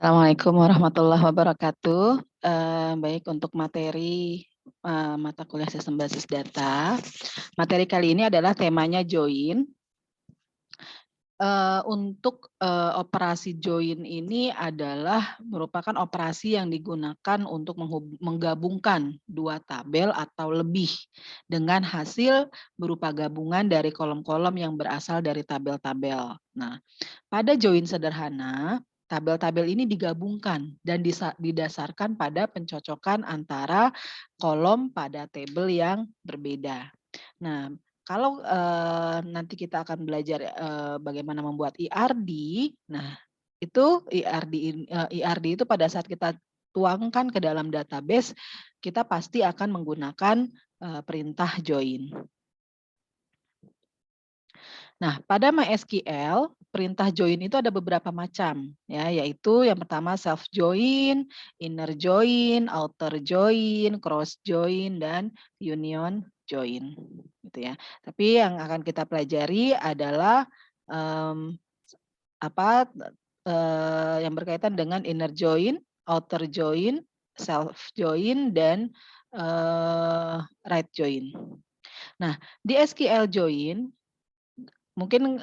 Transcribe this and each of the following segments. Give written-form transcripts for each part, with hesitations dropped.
Assalamualaikum warahmatullahi wabarakatuh. Baik untuk materi mata kuliah sistem basis data. Materi kali ini adalah temanya join. Untuk operasi join ini adalah merupakan operasi yang digunakan untuk menggabungkan dua tabel atau lebih dengan hasil berupa gabungan dari kolom-kolom yang berasal dari tabel-tabel. Nah, pada join sederhana, tabel-tabel ini digabungkan dan didasarkan pada pencocokan antara kolom pada tabel yang berbeda. Nah, kalau nanti kita akan belajar bagaimana membuat IRD, nah itu IRD itu pada saat kita tuangkan ke dalam database, kita pasti akan menggunakan perintah join. Nah, pada MySQL, perintah join itu ada beberapa macam, ya, yaitu yang pertama self join, inner join, outer join, cross join, dan union join, gitu ya. Tapi yang akan kita pelajari adalah yang berkaitan dengan inner join, outer join, self join, dan right join. Nah, di SQL join mungkin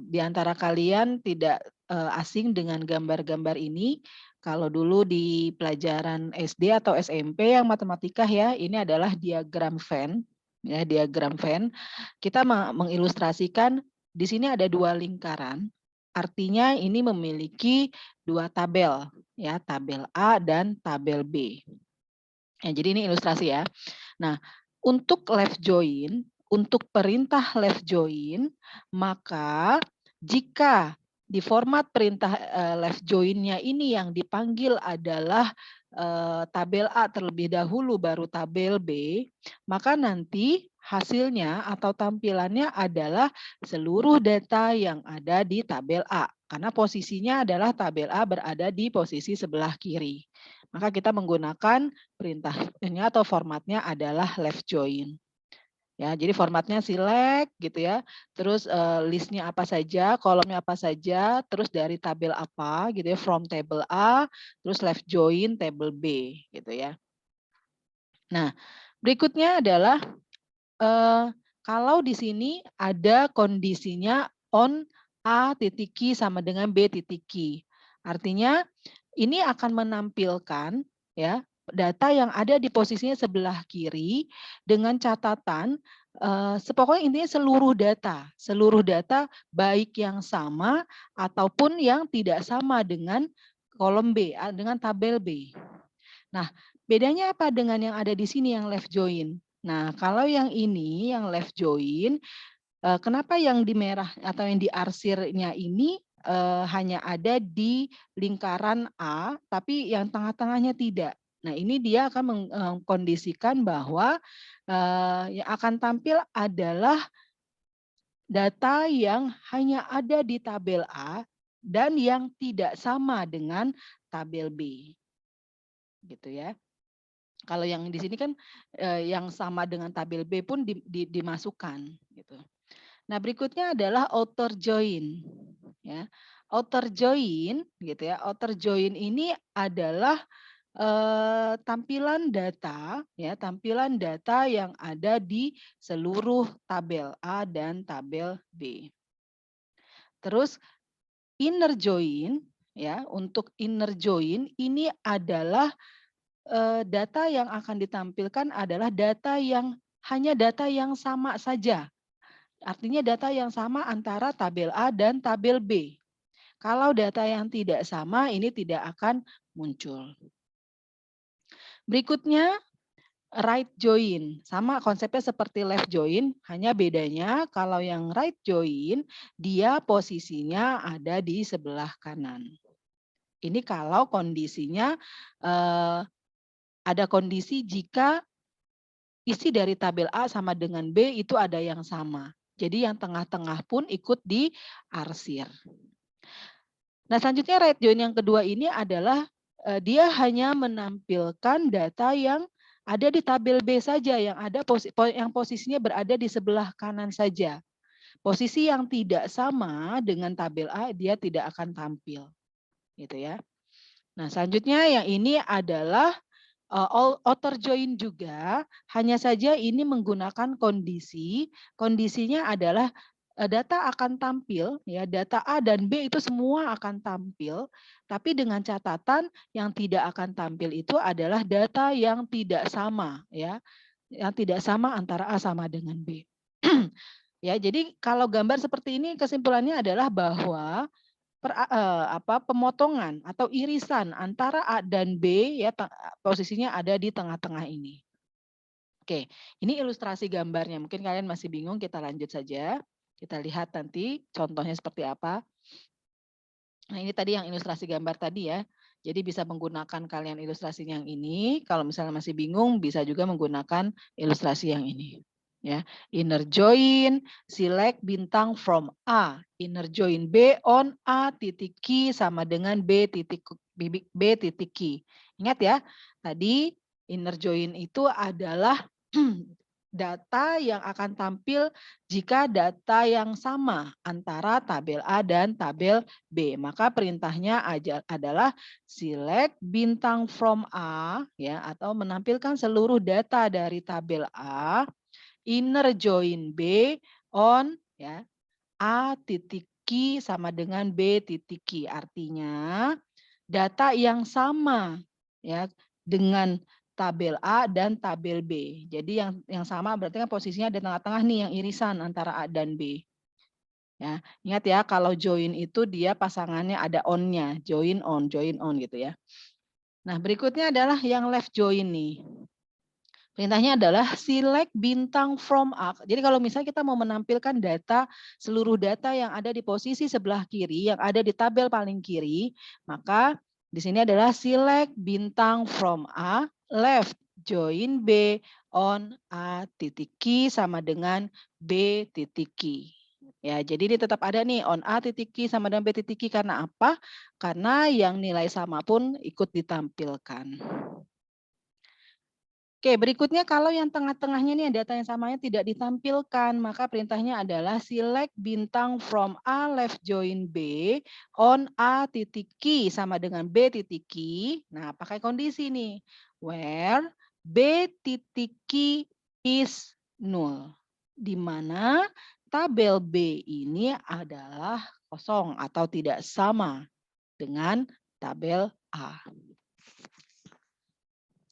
di antara kalian tidak asing dengan gambar-gambar ini. Kalau dulu di pelajaran SD atau SMP yang matematika ya, ini adalah diagram Venn, ya diagram Venn. Kita mengilustrasikan di sini ada dua lingkaran. Artinya ini memiliki dua tabel, ya tabel A dan tabel B. Ya, jadi ini ilustrasi ya. Nah, untuk left join, untuk perintah left join, maka jika di format perintah left join-nya ini yang dipanggil adalah tabel A terlebih dahulu baru tabel B, maka nanti hasilnya atau tampilannya adalah seluruh data yang ada di tabel A. Karena posisinya adalah tabel A berada di posisi sebelah kiri. Maka kita menggunakan perintahnya atau formatnya adalah left join. Ya, jadi formatnya select gitu ya. Terus listnya apa saja, kolomnya apa saja, terus dari tabel apa gitu ya, from table A, terus left join table B gitu ya. Nah, berikutnya adalah kalau di sini ada kondisinya on A titik Q sama dengan B titik Q. Artinya ini akan menampilkan ya data yang ada di posisinya sebelah kiri dengan catatan pokoknya intinya seluruh data baik yang sama ataupun yang tidak sama dengan kolom B, dengan tabel B. Nah, bedanya apa dengan yang ada di sini yang left join? Nah, kalau yang ini yang left join, kenapa yang di merah atau yang di arsirnya ini hanya ada di lingkaran A, tapi yang tengah-tengahnya tidak. Nah, ini dia akan mengkondisikan bahwa yang akan tampil adalah data yang hanya ada di tabel A dan yang tidak sama dengan tabel B. Gitu ya. Kalau yang di sini kan yang sama dengan tabel B pun dimasukkan gitu. Nah, berikutnya adalah outer join ya. Outer join gitu ya. Outer join ini adalah tampilan data ya, tampilan data yang ada di seluruh tabel A dan tabel B. Terus inner join ya, untuk inner join ini adalah data yang akan ditampilkan adalah data yang hanya data yang sama saja. Artinya data yang sama antara tabel A dan tabel B. Kalau data yang tidak sama ini tidak akan muncul. Berikutnya right join. Sama konsepnya seperti left join, hanya bedanya kalau yang right join dia posisinya ada di sebelah kanan. Ini kalau kondisinya ada kondisi jika isi dari tabel A sama dengan B itu ada yang sama. Jadi yang tengah-tengah pun ikut diarsir. Nah, selanjutnya right join yang kedua ini adalah dia hanya menampilkan data yang ada di tabel B saja, yang ada yang posisinya berada di sebelah kanan saja. Posisi yang tidak sama dengan tabel A dia tidak akan tampil. Gitu ya. Nah, selanjutnya yang ini adalah outer join juga, hanya saja ini menggunakan kondisi. Kondisinya adalah data akan tampil, ya, data A dan B itu semua akan tampil, tapi dengan catatan yang tidak akan tampil itu adalah data yang tidak sama, ya, yang tidak sama antara A sama dengan B. Ya, jadi kalau gambar seperti ini kesimpulannya adalah bahwa pemotongan atau irisan antara A dan B ya posisinya ada di tengah-tengah ini. Oke, ini ilustrasi gambarnya. Mungkin kalian masih bingung, kita lanjut saja. Kita lihat nanti contohnya seperti apa. Nah, ini tadi yang ilustrasi gambar tadi ya. Jadi bisa menggunakan kalian ilustrasi yang ini. Kalau misalnya masih bingung, bisa juga menggunakan ilustrasi yang ini. Ya, inner join, select bintang from A. Inner join B on A titik Q sama dengan B titik Q. Ingat ya, tadi inner join itu adalah data yang akan tampil jika data yang sama antara tabel A dan tabel B. Maka perintahnya adalah select bintang from A ya atau menampilkan seluruh data dari tabel A, inner join B on ya A titik Q sama dengan B titik Q. Artinya data yang sama ya dengan tabel A dan tabel B. Jadi yang sama berarti kan posisinya di tengah-tengah nih yang irisan antara A dan B. Ya, ingat ya kalau join itu dia pasangannya ada on-nya, join on gitu ya. Nah, berikutnya adalah yang left join nih. Perintahnya adalah select bintang from A. Jadi kalau misalnya kita mau menampilkan data, seluruh data yang ada di posisi sebelah kiri, yang ada di tabel paling kiri, maka di sini adalah select bintang from A, left join B on A titik Q sama dengan B titik Q. Ya, jadi ini tetap ada nih on A titik Q sama dengan B titik Q karena apa? Karena yang nilai sama pun ikut ditampilkan. Oke, berikutnya kalau yang tengah-tengahnya nih data yang samanya tidak ditampilkan, maka perintahnya adalah select bintang from A left join B on A titik Q sama dengan B titik Q. Nah, pakai kondisi nih, where B titik Q is null, di mana tabel B ini adalah kosong atau tidak sama dengan tabel A.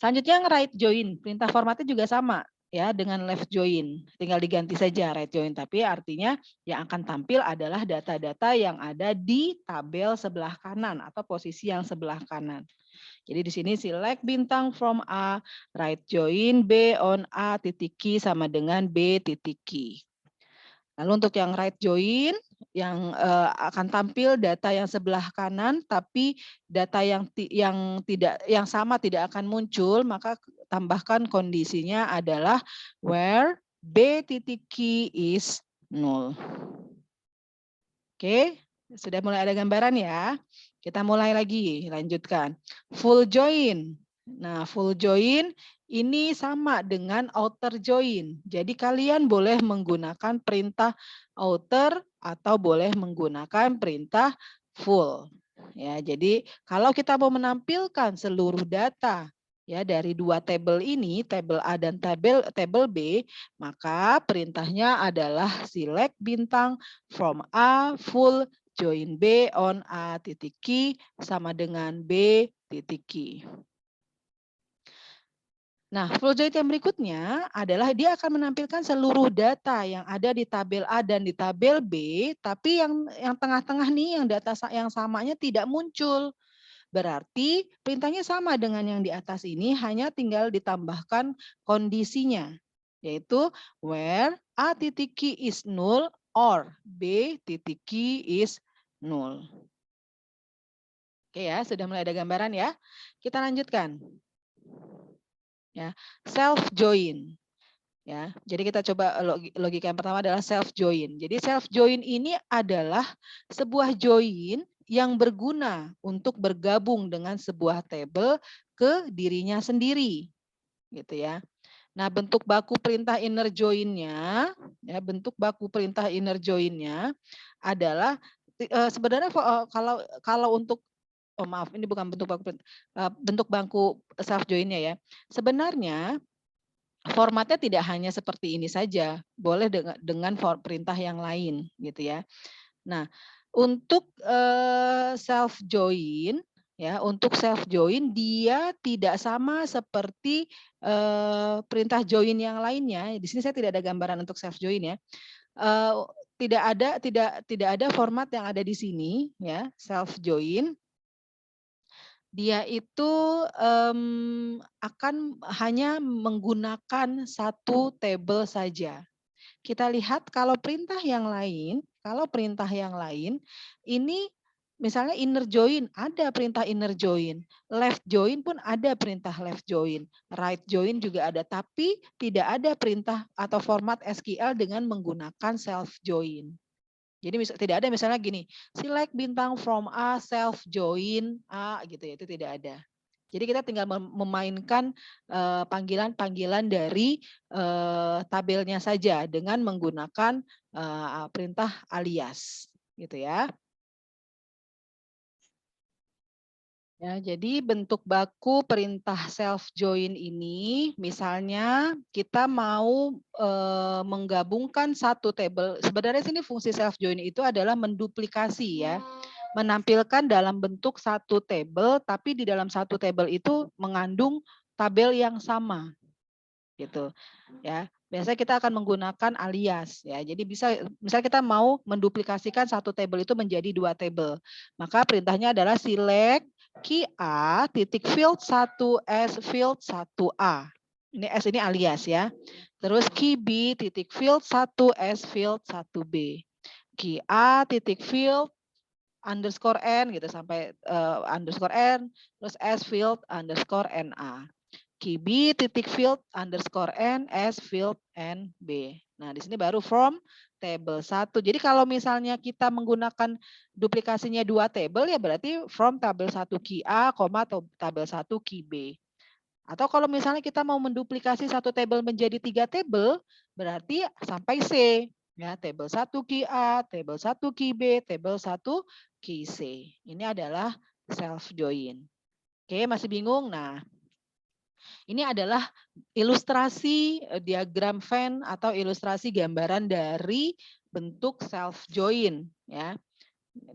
Selanjutnya right join, perintah formatnya juga sama ya dengan left join. Tinggal diganti saja right join, tapi artinya yang akan tampil adalah data-data yang ada di tabel sebelah kanan atau posisi yang sebelah kanan. Jadi di sini select bintang from A, right join B on A titik Q sama dengan B titik Q. Lalu untuk yang right join, yang akan tampil data yang sebelah kanan, tapi data yang sama tidak akan muncul, maka tambahkan kondisinya adalah where B titik Q is null. Oke, sudah mulai ada gambaran ya. Kita mulai lagi, lanjutkan. Full join. Nah, full join ini sama dengan outer join. Jadi kalian boleh menggunakan perintah outer atau boleh menggunakan perintah full. Ya, jadi kalau kita mau menampilkan seluruh data ya dari dua tabel ini, tabel A dan tabel B, maka perintahnya adalah select bintang from A full join B on A titik Q sama dengan B titik Q. Nah, full join yang berikutnya adalah dia akan menampilkan seluruh data yang ada di tabel A dan di tabel B, tapi yang tengah-tengah nih, yang data yang samanya tidak muncul. Berarti perintahnya sama dengan yang di atas ini, hanya tinggal ditambahkan kondisinya, yaitu where A titik Q is null or B titik Q is null. Oke ya, sudah mulai ada gambaran ya. Kita lanjutkan. Ya, self join. Ya, jadi kita coba logika yang pertama adalah self join. Jadi self join ini adalah sebuah join yang berguna untuk bergabung dengan sebuah tabel ke dirinya sendiri, gitu ya. Nah, bentuk baku perintah inner join-nya, ya, bentuk baku perintah inner join-nya adalah sebenarnya kalau untuk oh maaf, ini bukan bentuk bangku self join-nya ya. Sebenarnya formatnya tidak hanya seperti ini saja, boleh dengan perintah yang lain gitu ya. Nah, untuk self join ya, untuk self join dia tidak sama seperti perintah join yang lainnya. Di sini saya tidak ada gambaran untuk self join ya. Tidak ada format yang ada di sini ya, self join. Dia itu akan hanya menggunakan satu table saja. Kita lihat kalau perintah yang lain, ini misalnya inner join, ada perintah inner join, left join pun ada perintah left join, right join juga ada, tapi tidak ada perintah atau format SQL dengan menggunakan self join. Jadi tidak ada misalnya gini, select bintang from A, self join A gitu ya, itu tidak ada. Jadi kita tinggal memainkan panggilan-panggilan dari tabelnya saja dengan menggunakan perintah alias gitu ya. Ya, jadi bentuk baku perintah self join ini, misalnya kita mau menggabungkan satu table. Sebenarnya sini fungsi self join itu adalah menduplikasi ya, menampilkan dalam bentuk satu table, tapi di dalam satu table itu mengandung tabel yang sama, gitu ya. Biasanya kita akan menggunakan alias ya. Jadi misalnya kita mau menduplikasikan satu table itu menjadi dua table. Maka perintahnya adalah select key A titik field 1S field 1A. Ini S ini alias ya. Terus key B titik field 1S field 1B. Key A titik field underscore N gitu sampai underscore N. Terus S field underscore NA. KB titik field underscore N S field NB. Nah, di sini baru from table 1. Jadi kalau misalnya kita menggunakan duplikasinya dua table ya berarti from tabel 1 key A, atau tabel 1 key B. Atau kalau misalnya kita mau menduplikasi satu table menjadi 3 table, berarti sampai C. Ya, table 1 key A, table 1 key B, table 1 key C. Ini adalah self join. Oke, masih bingung? Nah, ini adalah ilustrasi diagram Venn atau ilustrasi gambaran dari bentuk self join ya.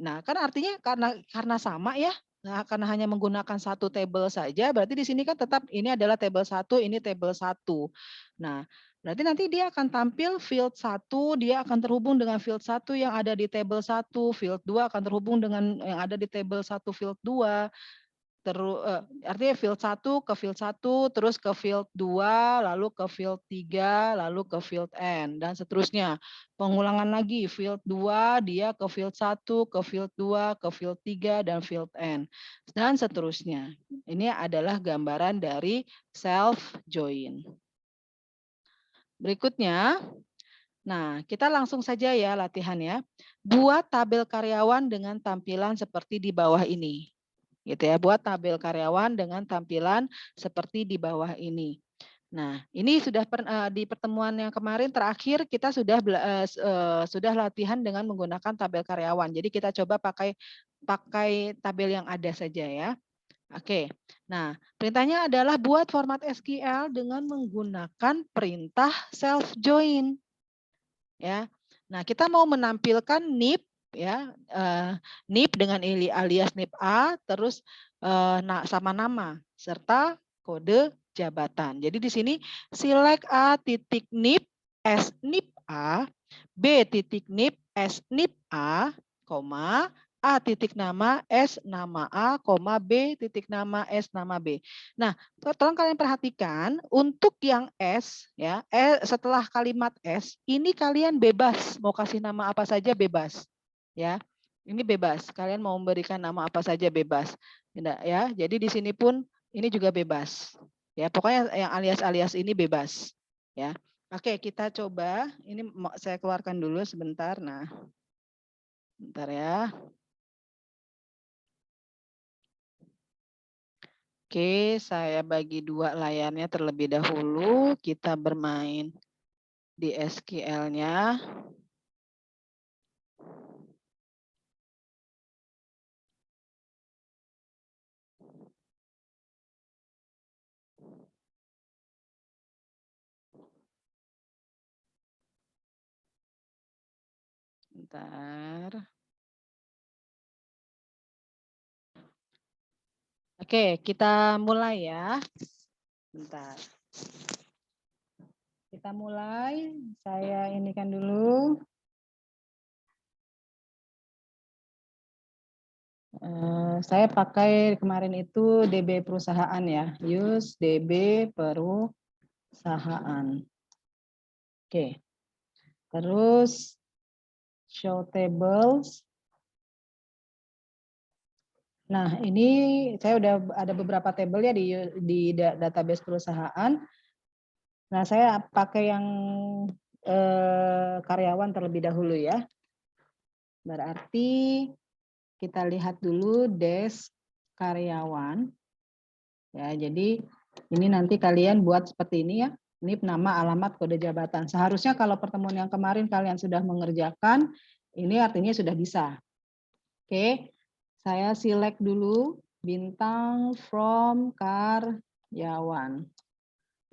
Nah, kan artinya karena sama ya. Nah, karena hanya menggunakan satu table saja, berarti di sini kan tetap ini adalah table 1, ini table 1. Nah, berarti nanti dia akan tampil field 1, dia akan terhubung dengan field 1 yang ada di table 1, field 2 akan terhubung dengan yang ada di table 1 field 2. Artinya field 1 ke field 1, terus ke field 2, lalu ke field 3, lalu ke field N, dan seterusnya. Pengulangan lagi, field 2, dia ke field 1, ke field 2, ke field 3, dan field N. Dan seterusnya. Ini adalah gambaran dari self join. Berikutnya, nah kita langsung saja ya latihan ya. Buat tabel karyawan dengan tampilan seperti di bawah ini. Gitu ya, buat tabel karyawan dengan tampilan seperti di bawah ini. Nah, ini sudah di pertemuan yang kemarin terakhir kita sudah latihan dengan menggunakan tabel karyawan. Jadi kita coba pakai tabel yang ada saja ya. Oke. Nah, perintahnya adalah buat format SQL dengan menggunakan perintah self join. Ya. Nah, kita mau menampilkan NIP ya, NIP dengan alias NIP A terus sama nama serta kode jabatan. Jadi di sini select A titik NIP S NIP A, B titik NIP S NIP A, A titik nama S nama A, B titik nama S nama B. Nah, tolong kalian perhatikan untuk yang S ya, setelah kalimat S ini kalian bebas mau kasih nama apa saja bebas. Ya. Ini bebas. Kalian mau memberikan nama apa saja bebas. Tidak ya. Jadi di sini pun ini juga bebas. Ya, pokoknya yang alias-alias ini bebas. Ya. Oke, kita coba. Ini saya keluarkan dulu sebentar. Nah. Bentar ya. Oke, saya bagi dua layarnya terlebih dahulu. Kita bermain di SQL-nya. Bentar. Oke, kita mulai ya. Bentar. Kita mulai. Saya inikan dulu. Saya pakai kemarin itu DB perusahaan ya. Use DB perusahaan. Oke. Terus show tables. Nah, ini saya udah ada beberapa tabel ya di database perusahaan. Nah, saya pakai yang karyawan terlebih dahulu ya. Berarti kita lihat dulu desk karyawan. Ya, jadi ini nanti kalian buat seperti ini ya. Ini nama, alamat, kode jabatan. Seharusnya kalau pertemuan yang kemarin kalian sudah mengerjakan, ini artinya sudah bisa. Oke, saya select dulu bintang from karyawan.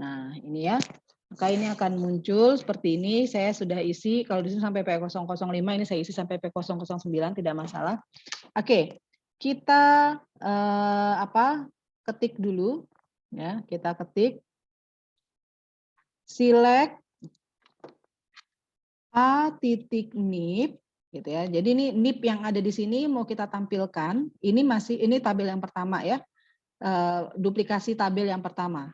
Nah, ini ya. Maka ini akan muncul seperti ini. Saya sudah isi, kalau di sini sampai P005, ini saya isi sampai P009, tidak masalah. Oke, kita ketik dulu. Ya, kita ketik select a.nip gitu ya. Jadi ini nip yang ada di sini mau kita tampilkan. Ini tabel yang pertama ya. Duplikasi tabel yang pertama.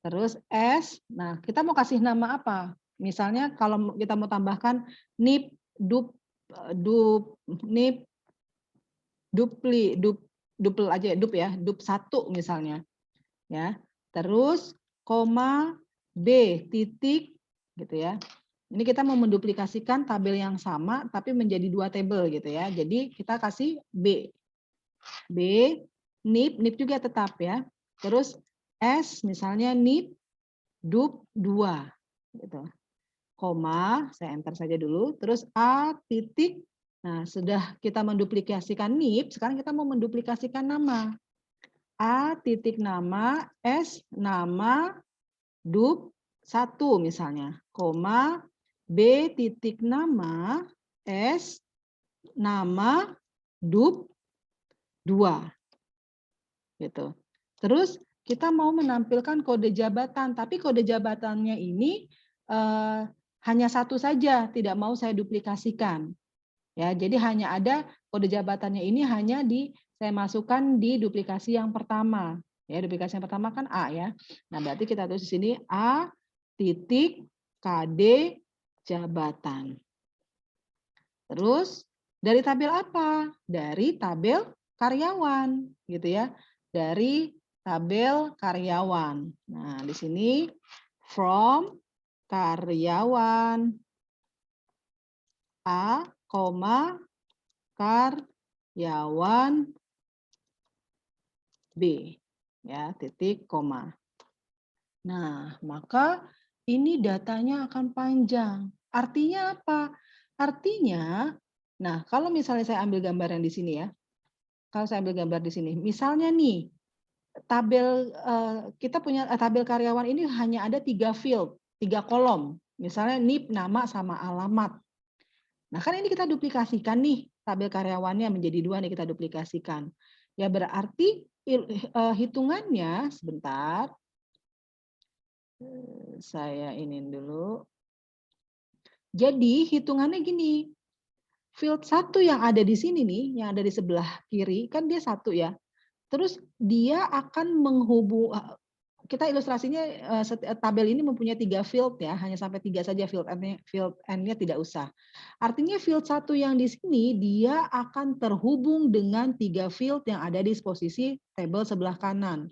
Terus S, nah kita mau kasih nama apa? Misalnya kalau kita mau tambahkan nip nip dupl aja dup ya, dup 1 misalnya. Ya. Terus koma B titik gitu ya. Ini kita mau menduplikasikan tabel yang sama tapi menjadi 2 tabel gitu ya. Jadi kita kasih B. B nip juga tetap ya. Terus S misalnya nip dup 2 gitu. Koma, saya enter saja dulu, terus A titik. Nah, sudah kita menduplikasikan nip, sekarang kita mau menduplikasikan nama. A titik nama, S nama, dup 1 misalnya, koma, B titik nama, S nama, dup 2. Gitu. Terus kita mau menampilkan kode jabatan, tapi kode jabatannya ini hanya 1 saja, tidak mau saya duplikasikan. Ya, jadi hanya ada kode jabatannya ini hanya saya masukkan di duplikasi yang pertama. Ya, duplikasi yang pertama kan A ya. Nah, berarti kita tulis di sini A titik KD jabatan. Terus dari tabel apa? Dari tabel karyawan, gitu ya. Dari tabel karyawan. Nah, di sini from karyawan A, karyawan B. Ya, titik koma. Nah, maka ini datanya akan panjang. Artinya apa? Artinya, nah kalau misalnya saya ambil gambar yang di sini ya. Kalau saya ambil gambar di sini, misalnya nih, tabel kita punya tabel karyawan ini hanya ada 3 field, 3 kolom. Misalnya NIP, nama, sama alamat. Nah kan ini kita duplikasikan nih, tabel karyawannya menjadi 2 nih kita duplikasikan. Ya berarti hitungannya, sebentar, saya ini dulu. Jadi hitungannya gini, field 1 yang ada di sini nih, yang ada di sebelah kiri, kan dia 1 ya. Terus dia akan kita ilustrasinya tabel ini mempunyai 3 field ya, hanya sampai 3 saja field N-nya tidak usah. Artinya field 1 yang di sini dia akan terhubung dengan 3 field yang ada di posisi tabel sebelah kanan.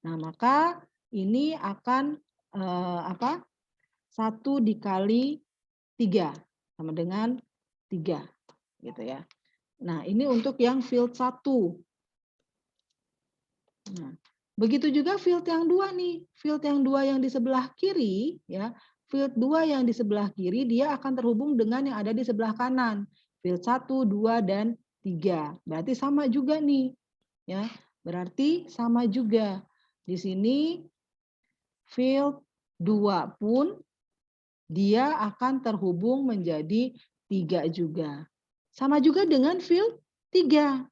Nah, maka ini akan 1 dikali 3 sama dengan 3 gitu ya. Nah, ini untuk yang field 1. Nah, begitu juga field yang 2 nih. Field yang 2 yang di sebelah kiri ya. Field 2 yang di sebelah kiri dia akan terhubung dengan yang ada di sebelah kanan. Field 1, 2 dan 3. Berarti sama juga nih. Ya. Berarti sama juga. Di sini field 2 pun dia akan terhubung menjadi 3 juga. Sama juga dengan field 3.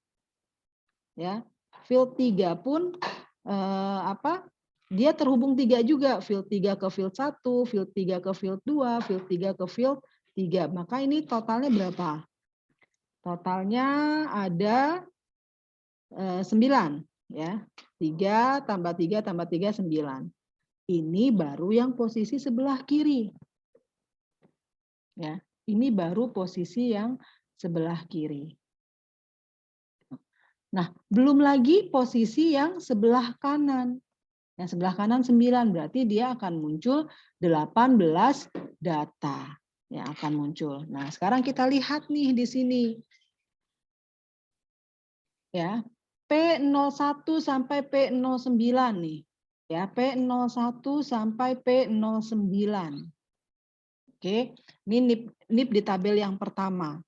Ya. Field 3 pun dia terhubung 3 juga, field 3 ke field 1, field 3 ke field 2, field 3 ke field 3. Maka ini totalnya berapa? Totalnya ada 9 ya. 3 tambah 3 tambah 3 9. Ini baru yang posisi sebelah kiri. Ya, ini baru posisi yang sebelah kiri. Nah, belum lagi posisi yang sebelah kanan. Yang sebelah kanan 9, berarti dia akan muncul 18 data yang akan muncul. Nah, sekarang kita lihat nih di sini. Ya, P01 sampai P09 nih. Ya, P01 sampai P09. Oke, ini NIP di tabel yang pertama.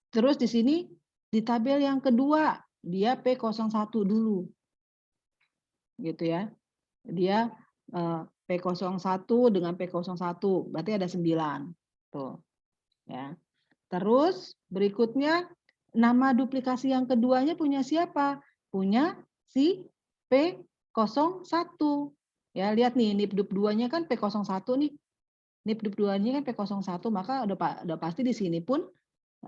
Terus di sini di tabel yang kedua, dia P01 dulu. Gitu ya. Dia P01 dengan P01, berarti ada 9. Tuh. Ya. Terus berikutnya nama duplikasi yang keduanya punya siapa? Punya si P01. Ya, lihat nih NIP dup 2-nya kan P01 nih. NIP dup 2-nya kan P01, maka udah pasti di sini pun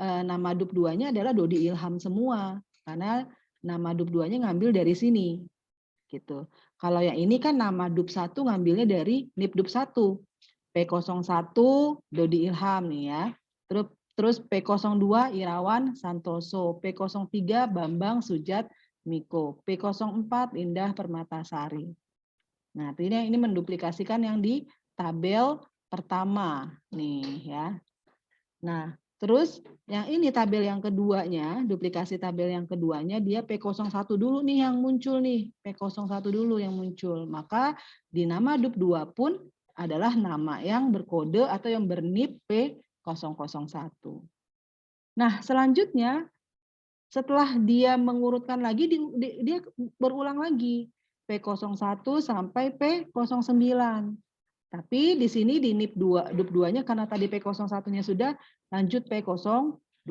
nama dup 2-nya adalah Dodi Ilham semua. Karena nama dup 2-nya ngambil dari sini. Gitu. Kalau yang ini kan nama dup 1 ngambilnya dari NIP dup 1. P01 Dodi Ilham nih ya. Terus P02 Irawan Santoso, P03 Bambang Sujat Miko, P04 Indah Permatasari. Nah, ini menduplikasikan yang di tabel pertama nih ya. Nah, terus yang ini tabel yang keduanya, duplikasi tabel yang keduanya dia P01 dulu nih yang muncul nih. P01 dulu yang muncul. Maka di nama dup 2 pun adalah nama yang berkode atau yang bernip P001. Nah, selanjutnya setelah dia mengurutkan lagi dia berulang lagi P01 sampai P09. Tapi di sini di NIP 2, DUP 2-nya karena tadi P01-nya sudah, lanjut P02.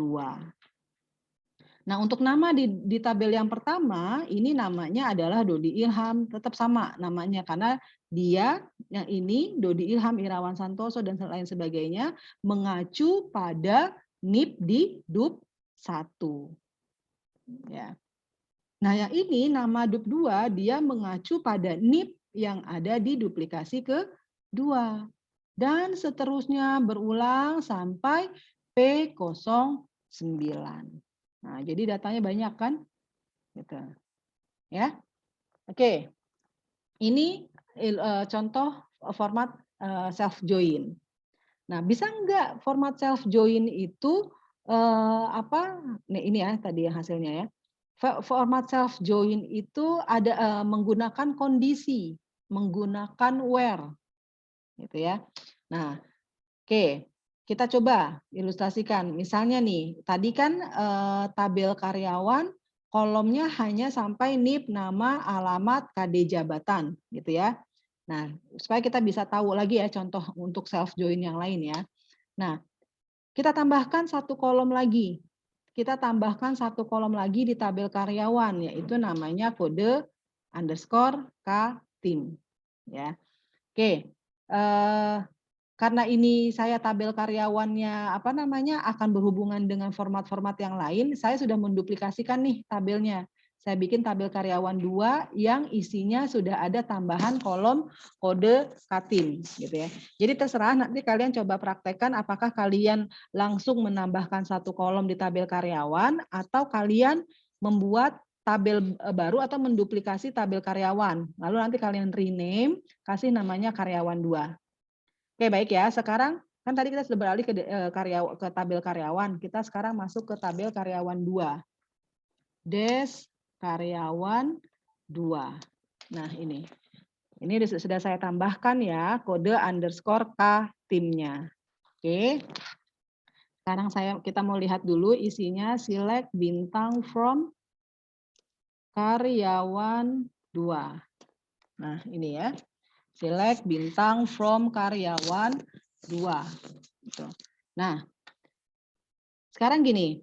Nah, untuk nama di tabel yang pertama, ini namanya adalah Dodi Ilham, tetap sama namanya karena dia yang ini Dodi Ilham, Irawan Santoso dan lain sebagainya mengacu pada NIP di DUP 1. Ya. Nah, yang ini nama DUP 2 dia mengacu pada NIP yang ada di duplikasi ke-2. Dan seterusnya berulang sampai P09. Nah, jadi datanya banyak kan? Gitu. Ya. Oke. Ini contoh format self join. Nah, bisa enggak format self join itu ini ya tadi hasilnya ya. Format self join itu ada menggunakan kondisi, menggunakan where. Gitu ya. Nah, oke, kita coba ilustrasikan. Misalnya nih, tadi kan tabel karyawan kolomnya hanya sampai NIP, nama, alamat, KD jabatan, gitu ya. Nah, supaya kita bisa tahu lagi ya contoh untuk self join yang lain ya. Nah, kita tambahkan satu kolom lagi. Kita tambahkan satu kolom lagi di tabel karyawan, yaitu namanya kode underscore K tim. Ya, oke. Karena ini saya tabel karyawannya akan berhubungan dengan format-format yang lain, saya sudah menduplikasikan nih tabelnya. Saya bikin tabel karyawan 2 yang isinya sudah ada tambahan kolom kode Katim gitu ya. Jadi terserah nanti kalian coba praktekkan apakah kalian langsung menambahkan satu kolom di tabel karyawan atau kalian membuat tabel baru atau menduplikasi tabel karyawan. Lalu nanti kalian rename, kasih namanya karyawan 2. Oke, baik ya. Sekarang kan tadi kita sudah beralih ke tabel karyawan. Kita sekarang masuk ke tabel karyawan 2. Des karyawan 2. Nah, ini. Ini sudah saya tambahkan ya, kode underscore K timnya. Oke. Sekarang kita mau lihat dulu isinya select bintang from karyawan 2. Nah, ini ya. Select bintang from karyawan 2. Gitu. Nah, Sekarang gini,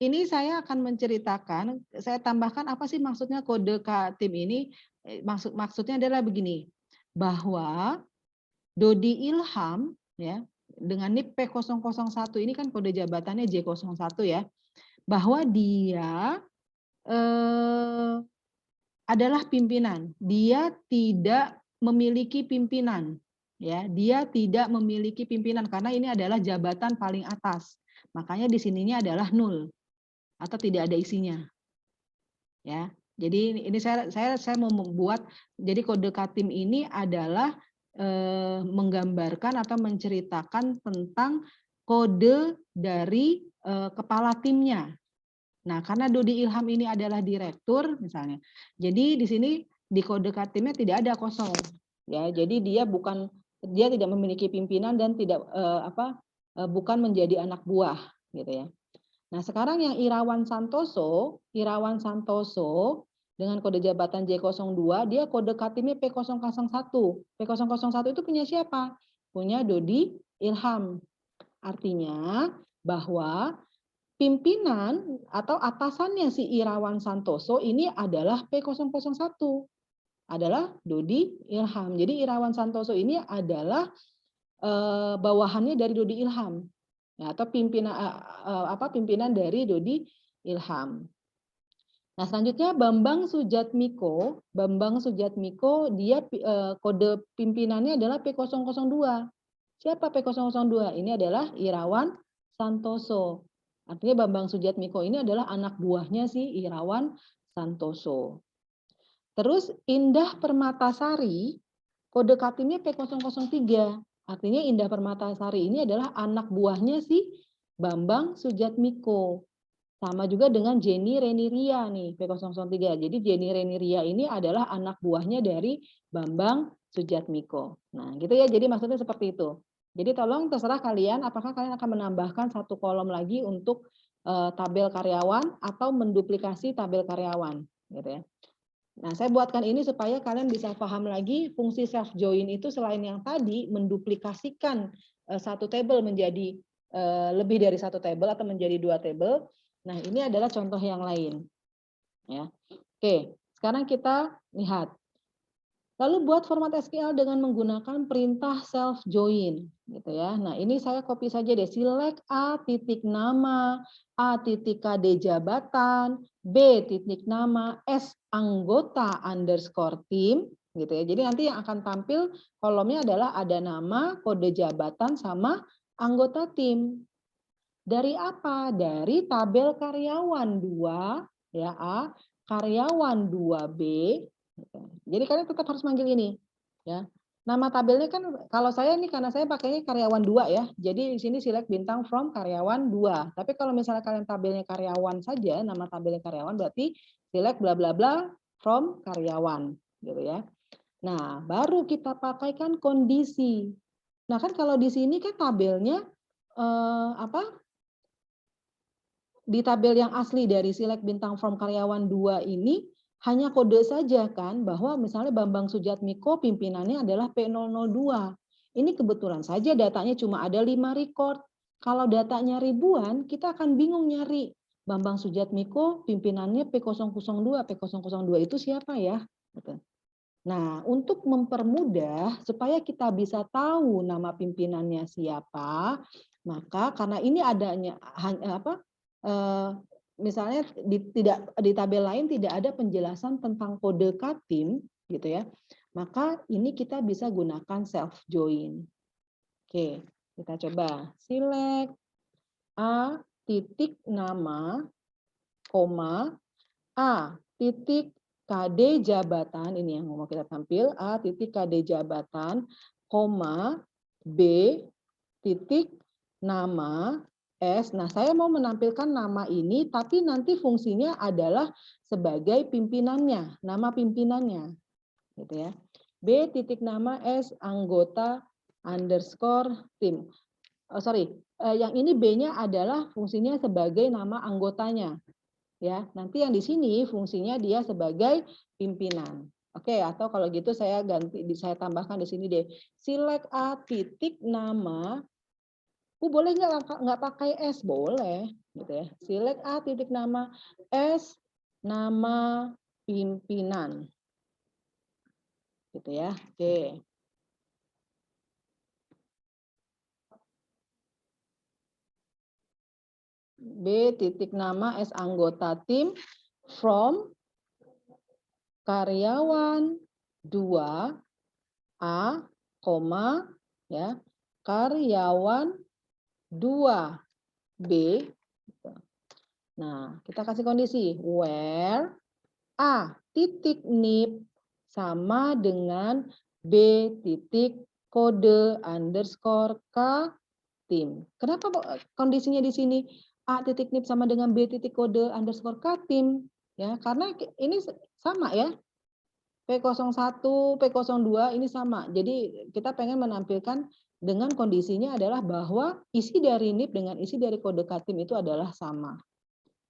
ini saya akan menceritakan, saya tambahkan apa sih maksudnya kode K-Tim ini, maksudnya adalah begini, bahwa Dodi Ilham ya, dengan NIP P001 ini kan kode jabatannya J01 ya, bahwa dia adalah pimpinan. Dia tidak memiliki pimpinan. Ya, dia tidak memiliki pimpinan karena ini adalah jabatan paling atas. Makanya di sininya adalah nol atau tidak ada isinya. Ya. Jadi ini saya mau membuat jadi kode Katim ini adalah menggambarkan atau menceritakan tentang kode dari kepala timnya. Nah, karena Dodi Ilham ini adalah direktur misalnya. Jadi di sini di kode Katimnya tidak ada kosong. Ya, jadi dia tidak memiliki pimpinan dan tidak bukan menjadi anak buah gitu ya. Nah, sekarang yang Irawan Santoso dengan kode jabatan J02, dia kode Katimnya P001. P001 itu punya siapa? Punya Dodi Ilham. Artinya bahwa pimpinan atau atasannya si Irawan Santoso ini adalah P001, adalah Dodi Ilham. Jadi Irawan Santoso ini adalah bawahannya dari Dodi Ilham, ya, atau pimpinan dari Dodi Ilham. Nah, selanjutnya Bambang Sujatmiko dia kode pimpinannya adalah P002. Siapa P002? Ini adalah Irawan Santoso. Artinya Bambang Sujatmiko ini adalah anak buahnya si Irawan Santoso. Terus Indah Permatasari, kode Katimnya P003. Artinya Indah Permatasari ini adalah anak buahnya si Bambang Sujatmiko. Sama juga dengan Jenny Reniria nih, P003. Jadi Jenny Reniria ini adalah anak buahnya dari Bambang Sujatmiko. Nah, gitu ya. Jadi maksudnya seperti itu. Jadi tolong terserah kalian, apakah kalian akan menambahkan satu kolom lagi untuk tabel karyawan atau menduplikasi tabel karyawan, gitu ya. Nah, saya buatkan ini supaya kalian bisa paham lagi fungsi self join itu selain yang tadi menduplikasikan satu tabel menjadi lebih dari satu tabel atau menjadi dua tabel. Nah, ini adalah contoh yang lain. Ya. Oke, sekarang kita lihat. Lalu buat format SQL dengan menggunakan perintah self join, gitu ya. Nah, ini saya copy saja deh. Select A titik nama, A titik KD jabatan, B titik nama, S anggota underscore tim, gitu ya. Jadi nanti yang akan tampil kolomnya adalah ada nama, kode jabatan sama anggota tim. Dari apa? Dari tabel karyawan 2 ya A, karyawan 2B. Jadi kalian tetap harus manggil ini ya. Nama tabelnya kan kalau saya ini karena saya pakainya karyawan 2 ya. Jadi di sini select bintang from karyawan 2. Tapi kalau misalnya kalian tabelnya karyawan saja, nama tabelnya karyawan berarti select bla bla bla from karyawan gitu ya. Nah, baru kita pakaikan kondisi. Nah, kan kalau di sini kan tabelnya di tabel yang asli dari select bintang from karyawan 2 ini hanya kode saja kan bahwa misalnya Bambang Sujatmiko pimpinannya adalah P002. Ini kebetulan saja datanya cuma ada 5 record. Kalau datanya ribuan, kita akan bingung nyari Bambang Sujatmiko pimpinannya P002. P002 itu siapa ya? Nah, untuk mempermudah supaya kita bisa tahu nama pimpinannya siapa, maka karena ini adanya misalnya di tabel lain tidak ada penjelasan tentang kode Katim gitu ya. Maka ini kita bisa gunakan self join. Oke, kita coba select A titik nama, koma, A titik KD jabatan, ini yang mau kita tampil, A titik KD jabatan, koma, B titik nama, S. Nah, saya mau menampilkan nama ini, tapi nanti fungsinya adalah sebagai pimpinannya, nama pimpinannya. Gitu ya. B titik nama S anggota underscore tim. Yang ini B-nya adalah fungsinya sebagai nama anggotanya. Ya, nanti yang di sini fungsinya dia sebagai pimpinan. Oke, atau kalau gitu saya tambahkan di sini deh. Select A titik nama Boleh nggak pakai S? Boleh, gitu ya. Select A titik nama S nama pimpinan, gitu ya. Oke. B titik nama S anggota tim from karyawan 2 A, koma ya, karyawan 2 B. Nah, kita kasih kondisi where A titik NIP sama dengan B titik kode underscore K tim. Kenapa kondisinya di sini A titik NIP sama dengan B titik kode underscore K tim? Ya, karena ini sama ya. P01, P02 ini sama. Jadi kita pengen menampilkan dengan kondisinya adalah bahwa isi dari NIP dengan isi dari kode K tim itu adalah sama.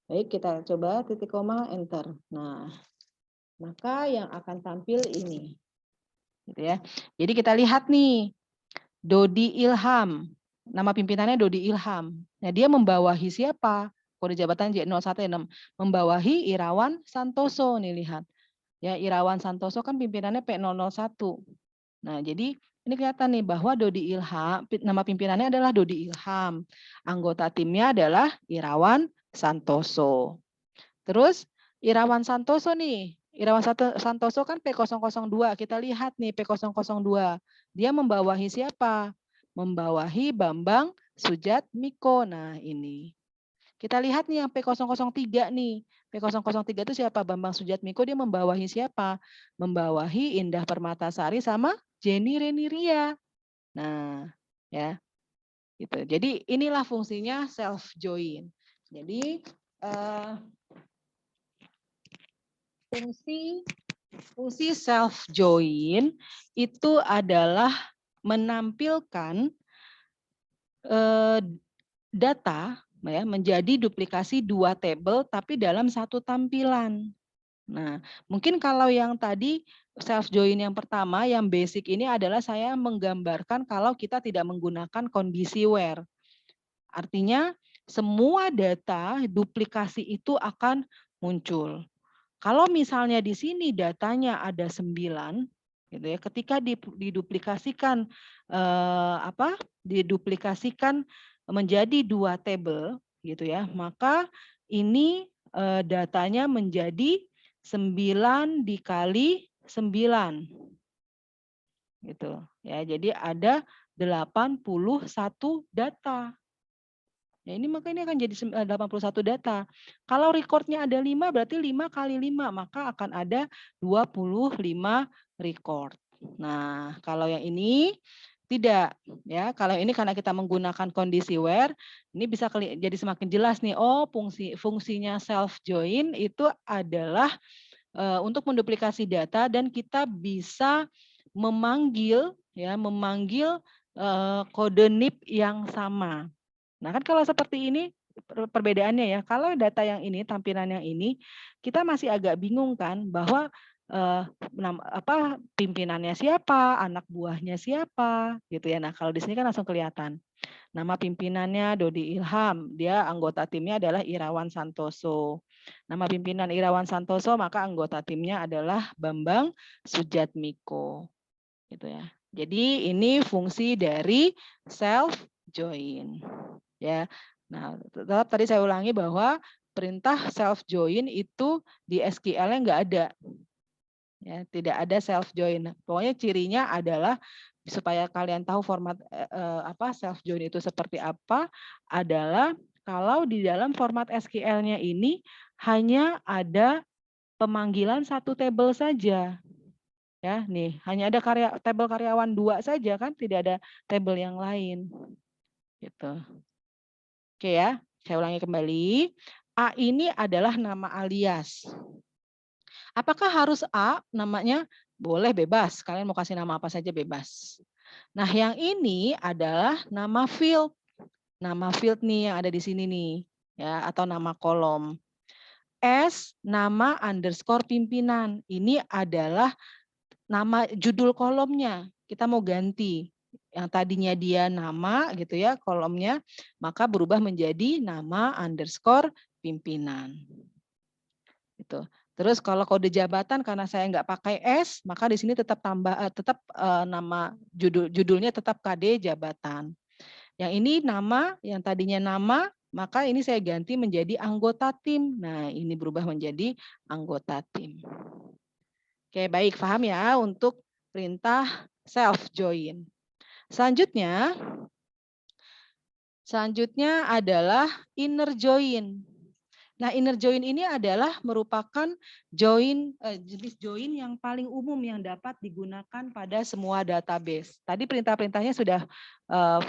Baik, kita coba titik koma enter. Nah, maka yang akan tampil ini. Gitu ya. Jadi kita lihat nih, Dodi Ilham. Nama pimpinannya Dodi Ilham. Nah, dia membawahi siapa? Kode jabatan J016. Membawahi Irawan Santoso nih, lihat. Ya, Irawan Santoso kan pimpinannya P001. Nah, jadi ini kelihatan nih bahwa Dodi Ilham, nama pimpinannya adalah Dodi Ilham. Anggota timnya adalah Irawan Santoso. Terus Irawan Santoso nih, Irawan Santoso kan P002. Kita lihat nih P002. Dia membawahi siapa? Membawahi Bambang Sujatmiko. Nah, ini. Kita lihat nih yang P003 nih. P003 itu siapa? Bambang Sujatmiko, dia membawahi siapa? Membawahi Indah Permatasari sama Jenny Reniria. Nah, ya. Gitu. Jadi inilah fungsinya self join. Jadi fungsi self join itu adalah menampilkan data ya menjadi duplikasi 2 tabel tapi dalam satu tampilan. Nah, mungkin kalau yang tadi self join yang pertama yang basic ini adalah saya menggambarkan kalau kita tidak menggunakan kondisi where. Artinya semua data duplikasi itu akan muncul. Kalau misalnya di sini datanya ada 9, gitu ya, ketika diduplikasikan diduplikasikan menjadi 2 tabel, gitu ya, maka ini datanya menjadi 9 dikali 9, gitu ya. Jadi ada 81 data. Ya, ini maka ini akan jadi 81 data. Kalau recordnya ada 5 berarti 5 kali 5 maka akan ada 25 record. Nah, kalau yang ini tidak ya. Kalau ini karena kita menggunakan kondisi where, ini bisa jadi semakin jelas nih. Oh, fungsinya self join itu adalah untuk menduplikasi data dan kita bisa memanggil kode NIP yang sama. Nah, kan kalau seperti ini perbedaannya ya. Kalau data yang ini, tampilan yang ini, kita masih agak bingung kan bahwa pimpinannya siapa, anak buahnya siapa, gitu ya. Nah, kalau di sini kan langsung kelihatan. Nama pimpinannya Dodi Ilham, dia anggota timnya adalah Irawan Santoso. Nama pimpinan Irawan Santoso, maka anggota timnya adalah Bambang Sujatmiko, gitu ya. Jadi ini fungsi dari self join. Ya, nah tetap tadi saya ulangi bahwa perintah self join itu di SQL-nya nggak ada, ya tidak ada self join. Pokoknya cirinya adalah supaya kalian tahu format self join itu seperti apa adalah kalau di dalam format SQL-nya ini hanya ada pemanggilan satu tabel saja. Ya, nih hanya ada tabel karyawan 2 saja kan, tidak ada tabel yang lain. Gitu. Oke ya, saya ulangi kembali. A ini adalah nama alias. Apakah harus A namanya? Boleh, bebas. Kalian mau kasih nama apa saja bebas. Nah, yang ini adalah nama field. Nama field nih yang ada di sini nih, ya, atau nama kolom. S nama underscore pimpinan. Ini adalah nama judul kolomnya. Kita mau ganti. Yang tadinya dia nama gitu ya kolomnya, maka berubah menjadi nama underscore pimpinan. Gitu. Terus kalau kode jabatan karena saya nggak pakai S, maka di sini tetap nama judulnya tetap KD jabatan. Yang ini nama, yang tadinya nama, maka ini saya ganti menjadi anggota tim. Nah, ini berubah menjadi anggota tim. Oke, baik, paham ya untuk perintah self join. Selanjutnya adalah inner join. Nah, inner join ini adalah merupakan jenis join yang paling umum yang dapat digunakan pada semua database. Tadi perintah-perintahnya sudah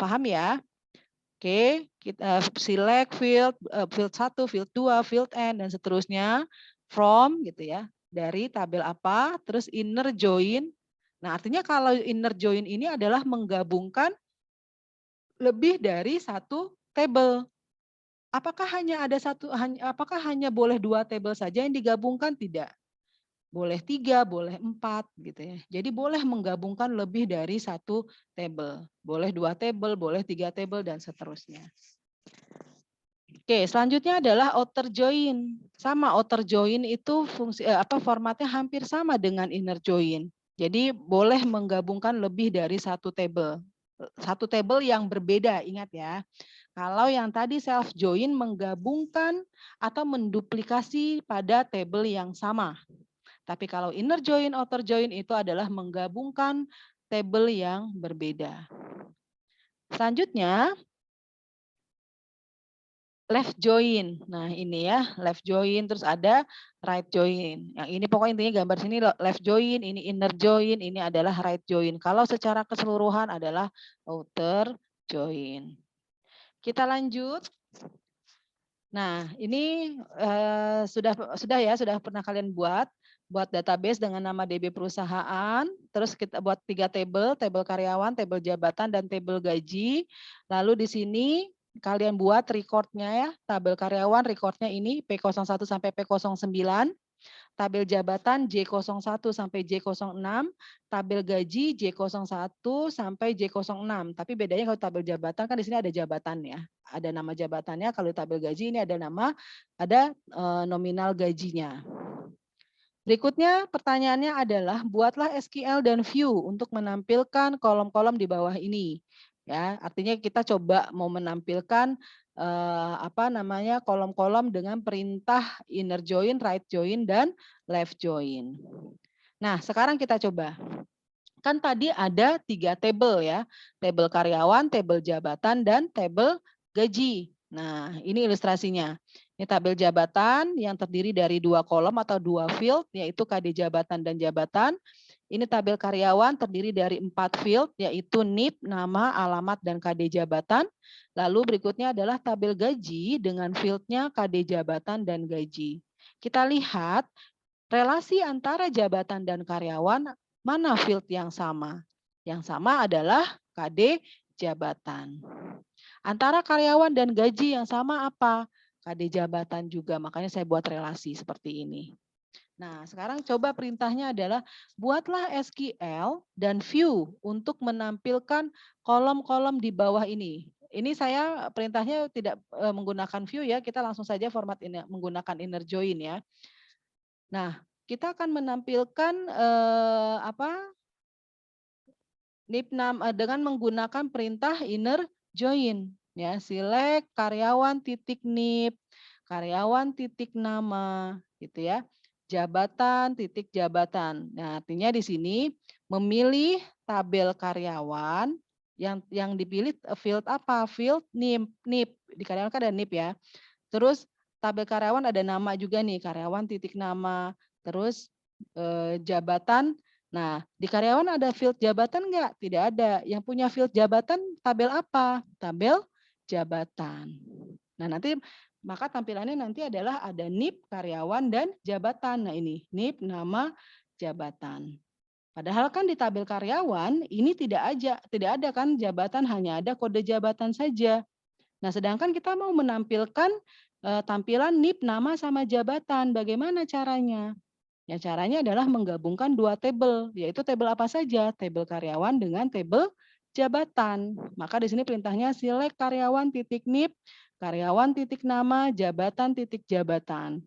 paham ya. Oke, kita select field, field 1, field 2, field n dan seterusnya from gitu ya. Dari tabel apa, terus inner join. Nah, artinya kalau inner join ini adalah menggabungkan lebih dari satu table. Apakah hanya boleh 2 table saja yang digabungkan? Tidak. Boleh 3, boleh 4 gitu ya. Jadi boleh menggabungkan lebih dari satu table. Boleh 2 table, boleh 3 table dan seterusnya. Oke, selanjutnya adalah outer join. Sama outer join itu formatnya hampir sama dengan inner join. Jadi boleh menggabungkan lebih dari satu table. Satu table yang berbeda, ingat ya. Kalau yang tadi self join menggabungkan atau menduplikasi pada table yang sama. Tapi kalau inner join, outer join itu adalah menggabungkan table yang berbeda. Selanjutnya left join. Nah, ini ya, left join terus ada right join. Yang ini pokoknya intinya gambar sini left join, ini inner join, ini adalah right join. Kalau secara keseluruhan adalah outer join. Kita lanjut. Nah, ini sudah pernah kalian buat database dengan nama DB perusahaan, terus kita buat 3 tabel karyawan, tabel jabatan dan tabel gaji. Lalu di sini kalian buat recordnya ya, tabel karyawan recordnya ini P01 sampai P09. Tabel jabatan J01 sampai J06, tabel gaji J01 sampai J06. Tapi bedanya kalau tabel jabatan kan di sini ada jabatan ya. Ada nama jabatannya, kalau tabel gaji ini ada nominal gajinya. Berikutnya pertanyaannya adalah buatlah SQL dan view untuk menampilkan kolom-kolom di bawah ini. Ya, artinya kita coba mau menampilkan kolom-kolom dengan perintah inner join, right join dan left join. Nah, sekarang kita coba. Kan tadi ada 3 tabel ya. Tabel karyawan, tabel jabatan dan tabel gaji. Nah, ini ilustrasinya. Ini tabel jabatan yang terdiri dari 2 kolom atau 2 field, yaitu KD jabatan dan jabatan. Ini tabel karyawan terdiri dari 4 field, yaitu NIP, nama, alamat, dan KD jabatan. Lalu berikutnya adalah tabel gaji dengan fieldnya KD jabatan dan gaji. Kita lihat relasi antara jabatan dan karyawan, mana field yang sama? Yang sama adalah KD jabatan. Antara karyawan dan gaji yang sama apa? KD jabatan juga, makanya saya buat relasi seperti ini. Nah, sekarang coba perintahnya adalah buatlah SQL dan view untuk menampilkan kolom-kolom di bawah ini. Ini saya perintahnya tidak menggunakan view ya, kita langsung saja format ini menggunakan inner join ya. Nah, kita akan menampilkan dengan menggunakan perintah inner join ya, select karyawan titik nip, karyawan titik nama gitu ya. Jabatan titik jabatan. Nah, artinya di sini memilih tabel karyawan yang dipilih field apa? Field nip. Di karyawan kan ada nip ya. Terus tabel karyawan ada nama juga nih, karyawan titik nama. Terus jabatan. Nah, di karyawan ada field jabatan enggak? Tidak ada. Yang punya field jabatan tabel apa? Tabel jabatan. Nah, maka tampilannya nanti adalah ada NIP, karyawan, dan jabatan. Nah, ini NIP, nama, jabatan. Padahal kan di tabel karyawan ini tidak ada kan jabatan, hanya ada kode jabatan saja. Nah, sedangkan kita mau menampilkan tampilan NIP, nama, sama jabatan. Bagaimana caranya? Ya, caranya adalah menggabungkan 2 tabel, yaitu tabel apa saja? Tabel karyawan dengan tabel jabatan. Maka di sini perintahnya select karyawan titik NIP, karyawan titik nama, jabatan titik jabatan.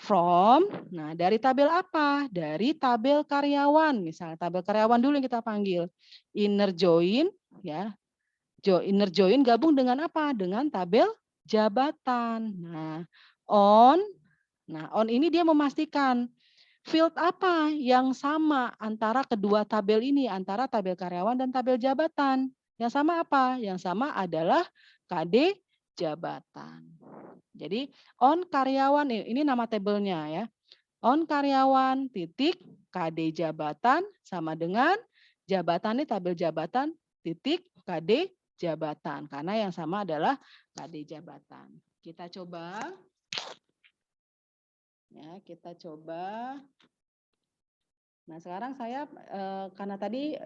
From, nah dari tabel apa? Dari tabel karyawan. Misalnya tabel karyawan dulu yang kita panggil. Inner join, ya. Inner join gabung dengan apa? Dengan tabel jabatan. Nah, on. Nah, on ini dia memastikan field apa yang sama antara kedua tabel ini, antara tabel karyawan dan tabel jabatan. Yang sama apa? Yang sama adalah KD jabatan. Jadi on karyawan, ini nama tabelnya ya. On karyawan titik KD jabatan sama dengan jabatan ini tabel jabatan titik KD jabatan. Karena yang sama adalah KD jabatan. Kita coba. Ya, kita coba. Nah, sekarang saya karena tadi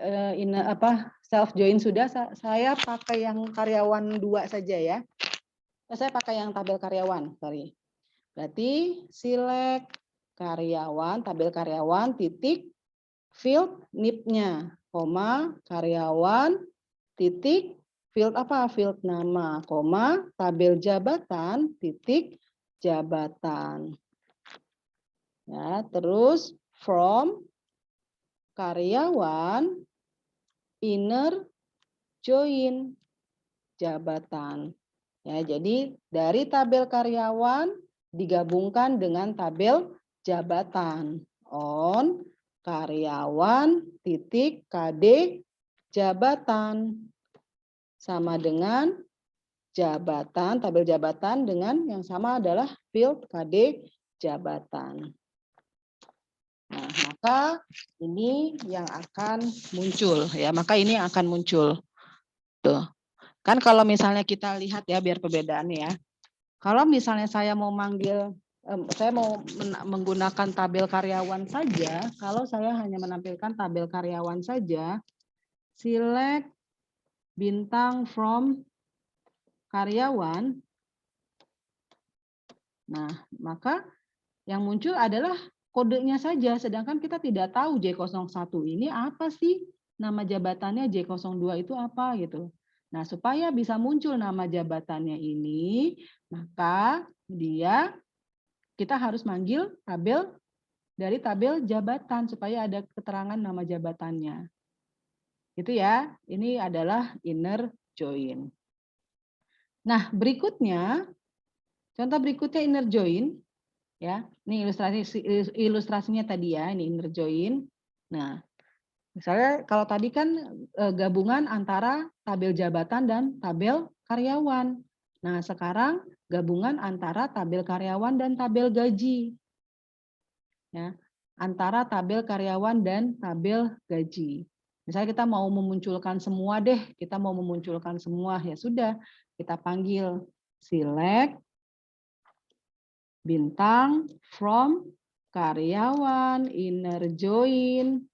self join sudah, saya pakai yang karyawan 2 saja ya. Saya pakai yang tabel karyawan, sorry. Berarti select karyawan, tabel karyawan titik field NIP-nya, koma karyawan titik field apa? Field nama, koma tabel jabatan titik jabatan. Ya, terus from karyawan inner join jabatan. Ya, jadi dari tabel karyawan digabungkan dengan tabel jabatan. On karyawan titik KD jabatan sama dengan jabatan, tabel jabatan dengan yang sama adalah field KD jabatan. Nah, maka ini yang akan muncul ya, maka ini yang akan muncul. Tuh. Kan kalau misalnya kita lihat ya biar perbedaannya ya. Kalau misalnya saya mau menggunakan tabel karyawan saja, kalau saya hanya menampilkan tabel karyawan saja, select bintang from karyawan. Nah, maka yang muncul adalah kodenya saja, sedangkan kita tidak tahu J01 ini apa sih, nama jabatannya J02 itu apa gitu. Nah, supaya bisa muncul nama jabatannya ini, maka kita harus manggil tabel dari tabel jabatan supaya ada keterangan nama jabatannya. Itu ya, ini adalah inner join. Nah, berikutnya, contoh berikutnya inner join. Ya, ini ilustrasinya tadi ya, ini inner join. Nah, misalnya kalau tadi kan gabungan antara tabel jabatan dan tabel karyawan. Nah, sekarang gabungan antara tabel karyawan dan tabel gaji. Ya, antara tabel karyawan dan tabel gaji. Misalnya kita mau memunculkan semua deh, kita mau memunculkan semua, ya sudah, kita panggil select bintang from karyawan inner join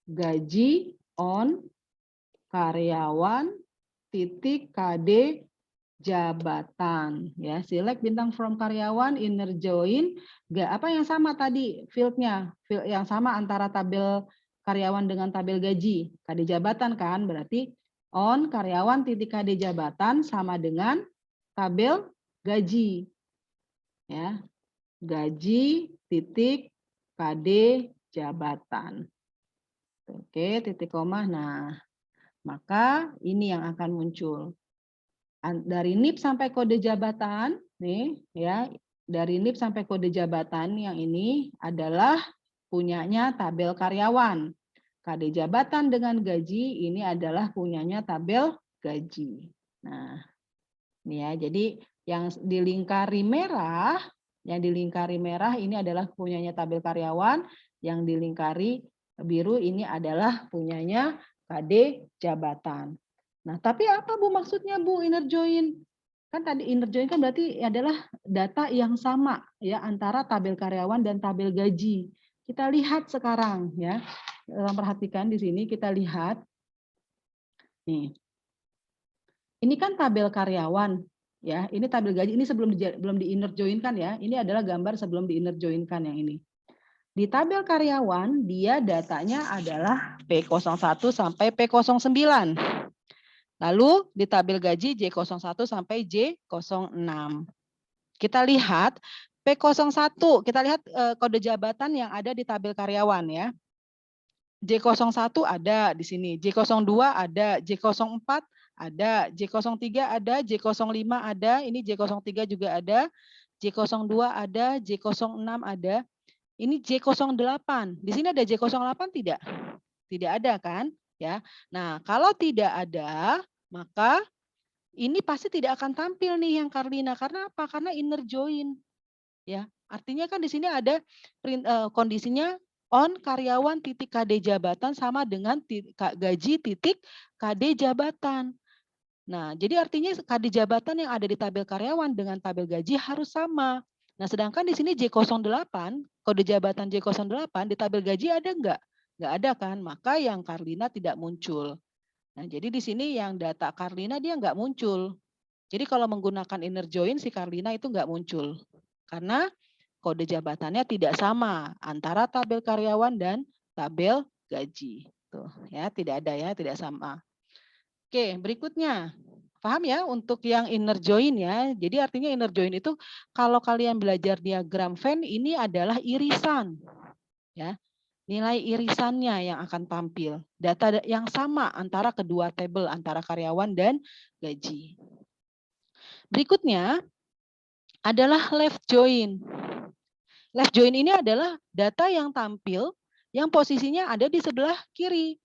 gaji on karyawan titik KD jabatan ya, select bintang from karyawan inner join apa yang sama tadi fieldnya, field yang sama antara tabel karyawan dengan tabel gaji KD jabatan kan, berarti on karyawan titik KD jabatan sama dengan tabel gaji ya, gaji titik KD jabatan. Oke, titik koma. Nah, maka ini yang akan muncul dari NIP sampai kode jabatan nih ya, dari NIP sampai kode jabatan yang ini adalah punyanya tabel karyawan. KD jabatan dengan gaji ini adalah punyanya tabel gaji. Nah, ini ya, jadi yang dilingkari merah, ini adalah punyanya tabel karyawan, yang dilingkari biru ini adalah punyanya KD jabatan. Nah, tapi apa Bu maksudnya Bu inner join? Kan tadi inner join kan berarti adalah data yang sama ya antara tabel karyawan dan tabel gaji. Kita lihat sekarang ya. Perhatikan di sini kita lihat. Nih. Ini kan tabel karyawan. Ya, ini tabel gaji, ini belum di inner join kan ya. Ini adalah gambar sebelum di inner join kan yang ini. Di tabel karyawan, dia datanya adalah P01 sampai P09. Lalu di tabel gaji J01 sampai J06. Kita lihat P01, kita lihat kode jabatan yang ada di tabel karyawan ya. J01 ada di sini, J02 ada, J04 ada, J03 ada, J05 ada, ini J03 juga ada, J02 ada, J06 ada, ini J08. Di sini ada J08 tidak? Tidak ada kan? Ya. Nah, kalau tidak ada, maka ini pasti tidak akan tampil nih yang Karlina. Karena apa? Karena inner join. Ya, artinya kan di sini ada kondisinya on karyawan titik KD jabatan sama dengan gaji titik KD jabatan. Nah, jadi artinya KD jabatan yang ada di tabel karyawan dengan tabel gaji harus sama. Nah, sedangkan di sini J08, kode jabatan J08 di tabel gaji ada enggak? Enggak ada kan? Maka yang Karlina tidak muncul. Nah, jadi di sini yang data Karlina dia enggak muncul. Jadi kalau menggunakan inner join si Karlina itu enggak muncul. Karena kode jabatannya tidak sama antara tabel karyawan dan tabel gaji. Tuh, ya, tidak ada ya, tidak sama. Oke, berikutnya. Paham ya untuk yang inner join ya. Jadi artinya inner join itu kalau kalian belajar diagram Venn ini adalah irisan. Ya. Nilai irisannya yang akan tampil. Data yang sama antara kedua tabel antara karyawan dan gaji. Berikutnya adalah left join. Left join ini adalah data yang tampil yang posisinya ada di sebelah kiri.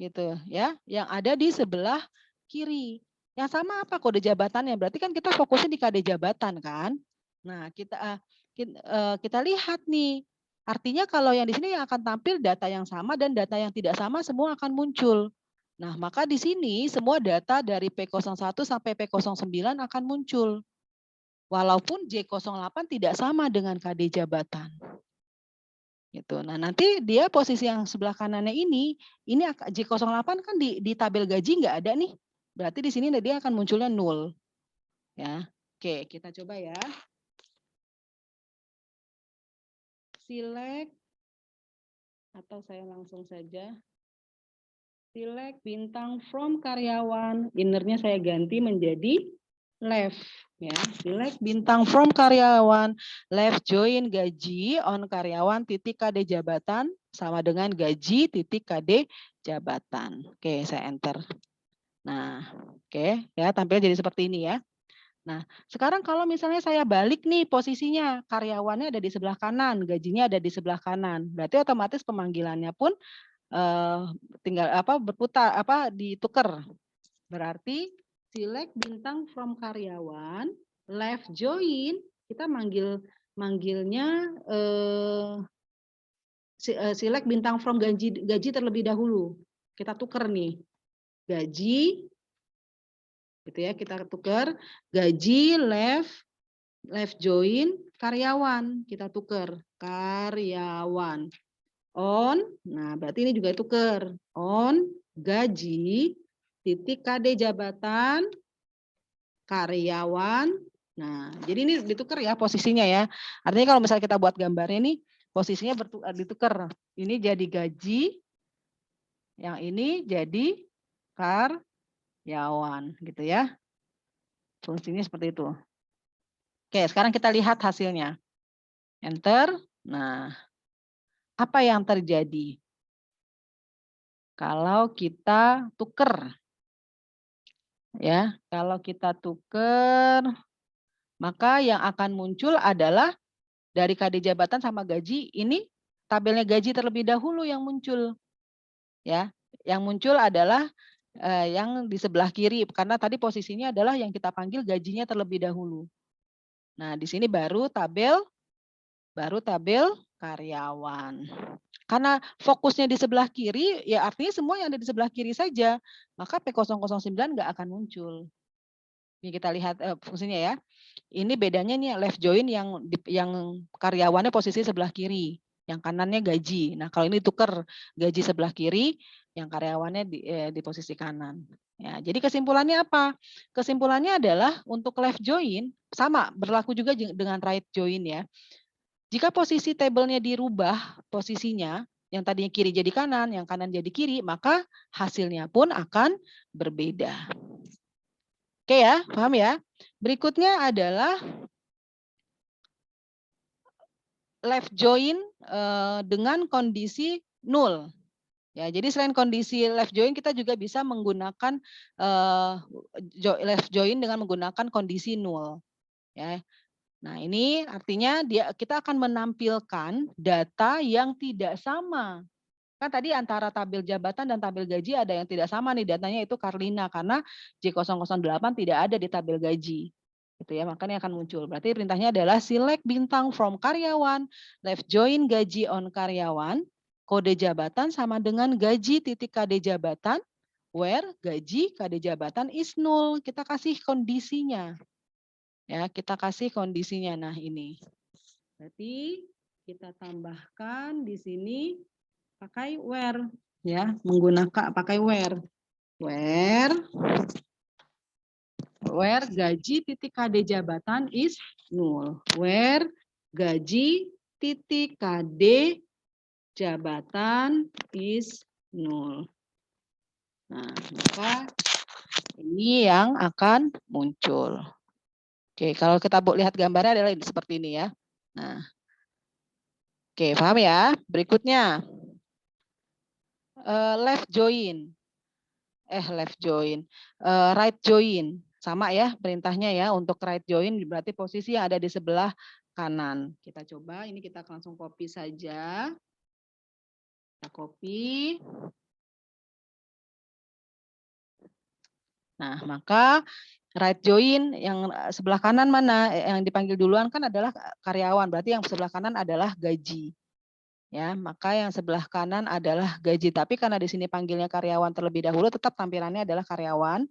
Gitu ya, yang ada di sebelah kiri. Yang sama apa kode jabatannya? Berarti kan kita fokusnya di KD jabatan kan? Nah, kita lihat nih. Artinya kalau yang di sini yang akan tampil data yang sama dan data yang tidak sama semua akan muncul. Nah, maka di sini semua data dari P01 sampai P09 akan muncul. Walaupun J08 tidak sama dengan KD jabatan. Gitu. Nah, nanti dia posisi yang sebelah kanannya ini J08 kan di tabel gaji nggak ada nih. Berarti di sini dia akan munculnya 0. Ya. Oke, kita coba ya. Select atau saya langsung saja. Select bintang from karyawan. Innernya saya ganti menjadi left ya. Select bintang from karyawan, left join gaji on karyawan titik KD jabatan sama dengan gaji titik KD jabatan. Oke, saya enter. Nah, oke ya, tampil jadi seperti ini ya. Nah, sekarang kalau misalnya saya balik nih posisinya, karyawannya ada di sebelah kanan, gajinya ada di sebelah kanan. Berarti otomatis pemanggilannya pun tinggal berputar ditukar. Berarti select bintang from karyawan, left join, kita manggilnya select bintang from gaji terlebih dahulu. Kita tukar nih. Gaji gitu ya, kita tukar gaji left join karyawan, kita tukar karyawan. On, nah berarti ini juga tukar. On gaji titik KD jabatan karyawan. Nah, jadi ini ditukar ya posisinya ya. Artinya kalau misalnya kita buat gambarnya ini posisinya ditukar. Ini jadi gaji, yang ini jadi karyawan gitu ya. Fungsinya seperti itu. Oke, sekarang kita lihat hasilnya. Enter. Nah, apa yang terjadi kalau kita tukar? Ya, kalau kita tukar, maka yang akan muncul adalah dari KD jabatan sama gaji, ini tabelnya gaji terlebih dahulu yang muncul. Ya, yang muncul adalah yang di sebelah kiri karena tadi posisinya adalah yang kita panggil gajinya terlebih dahulu. Nah, di sini baru tabel karyawan. Karena fokusnya di sebelah kiri, ya artinya semua yang ada di sebelah kiri saja, maka P009 nggak akan muncul. Ini kita lihat fungsinya ya. Ini bedanya nih left join yang karyawannya posisi sebelah kiri, yang kanannya gaji. Nah, kalau ini tukar gaji sebelah kiri, yang karyawannya di posisi kanan. Ya, jadi kesimpulannya apa? Kesimpulannya adalah untuk left join sama berlaku juga dengan right join ya. Jika posisi tabelnya dirubah posisinya, yang tadinya kiri jadi kanan, yang kanan jadi kiri, maka hasilnya pun akan berbeda. Oke ya, paham ya? Berikutnya adalah left join dengan kondisi nul. Ya, jadi selain kondisi left join kita juga bisa menggunakan left join dengan menggunakan kondisi nul. Ya. Nah, ini artinya kita akan menampilkan data yang tidak sama. Kan tadi antara tabel jabatan dan tabel gaji ada yang tidak sama nih datanya, itu Karlina karena J008 tidak ada di tabel gaji. Gitu ya, makanya akan muncul. Berarti perintahnya adalah select bintang from karyawan, left join gaji on karyawan, kode jabatan sama dengan gaji titik KD jabatan, where gaji KD jabatan is null. Kita kasih kondisinya. Ya, kita kasih kondisinya. Nah, ini. Berarti kita tambahkan di sini pakai where, ya, menggunakan pakai where gaji titik KD jabatan is null, where gaji titik KD jabatan is null. Nah, maka ini yang akan muncul. Oke, kalau kita lihat gambarnya adalah seperti ini ya. Nah, oke, paham ya? Berikutnya left join, right join, sama ya perintahnya ya. Untuk right join berarti posisi yang ada di sebelah kanan. Kita coba, ini kita langsung copy saja. Kita copy. Nah, maka right join yang sebelah kanan mana? Yang dipanggil duluan kan adalah karyawan, berarti yang sebelah kanan adalah gaji. Ya, maka yang sebelah kanan adalah gaji. Tapi karena di sini panggilnya karyawan terlebih dahulu, tetap tampilannya adalah karyawan.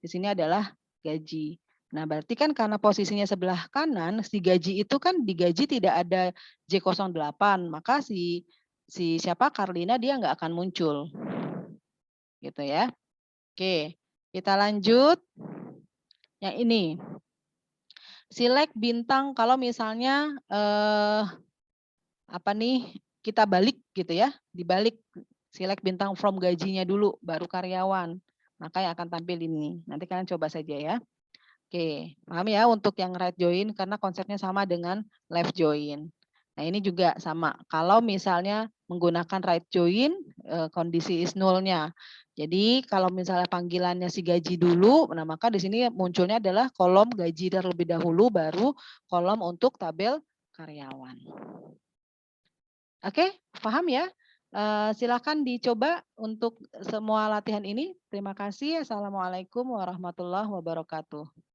Di sini adalah gaji. Nah, berarti kan karena posisinya sebelah kanan, si gaji itu kan digaji tidak ada J08, maka si siapa Karlina dia nggak akan muncul. Gitu ya. Oke, kita lanjut. Yang ini. Select bintang kalau misalnya apa nih, kita balik gitu ya, dibalik select bintang from gajinya dulu baru karyawan, maka yang akan tampil ini. Nanti kalian coba saja ya. Oke, paham ya untuk yang right join karena konsepnya sama dengan left join. Nah, ini juga sama. Kalau misalnya menggunakan right join, kondisi is null-nya. Jadi kalau misalnya panggilannya si gaji dulu, nah maka di sini munculnya adalah kolom gaji terlebih dahulu, baru kolom untuk tabel karyawan. Oke, paham ya? Silakan dicoba untuk semua latihan ini. Terima kasih. Assalamualaikum warahmatullahi wabarakatuh.